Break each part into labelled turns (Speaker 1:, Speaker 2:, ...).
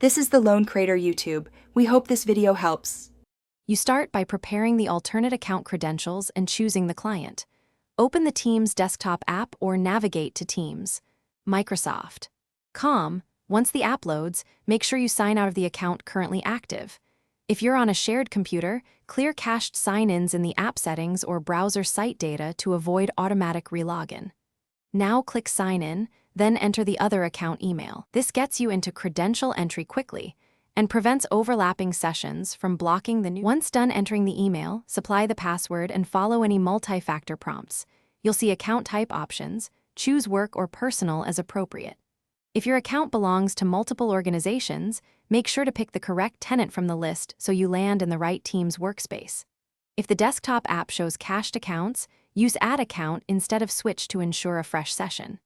Speaker 1: This is the Lone Creator YouTube. We hope this video helps.
Speaker 2: You start by preparing the alternate account credentials and choosing the client. Open the Teams desktop app or navigate to Teams. Microsoft. Com. Once the app loads, make sure you sign out of the account currently active. If you're on a shared computer, clear cached sign-ins in the app settings or browser site data to avoid automatic relogin. Now click Sign In, then enter the other account email. This gets you into credential entry quickly and prevents overlapping sessions from blocking the new. Once done entering the email, supply the password and follow any multi-factor prompts. You'll see account type options. Choose work or personal as appropriate. If your account belongs to multiple organizations, make sure to pick the correct tenant from the list so you land in the right team's workspace. If the desktop app shows cached accounts, use Add Account instead of Switch to ensure a fresh session.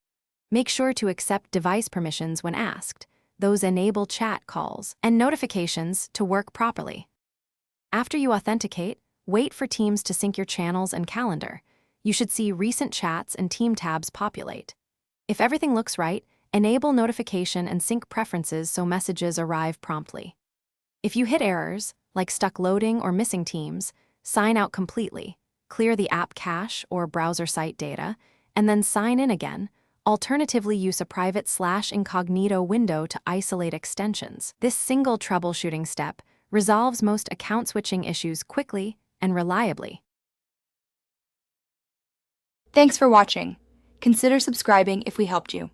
Speaker 2: Make sure to accept device permissions when asked. Those enable chat calls and notifications to work properly. After you authenticate, wait for Teams to sync your channels and calendar. You should see recent chats and team tabs populate. If everything looks right, enable notification and sync preferences so messages arrive promptly. If you hit errors, like stuck loading or missing teams, sign out completely, clear the app cache or browser site data, and then sign in again. Alternatively, use a private /incognito window to isolate extensions. This single troubleshooting step resolves most account switching issues quickly and reliably.
Speaker 1: Thanks for watching. Consider subscribing if we helped you.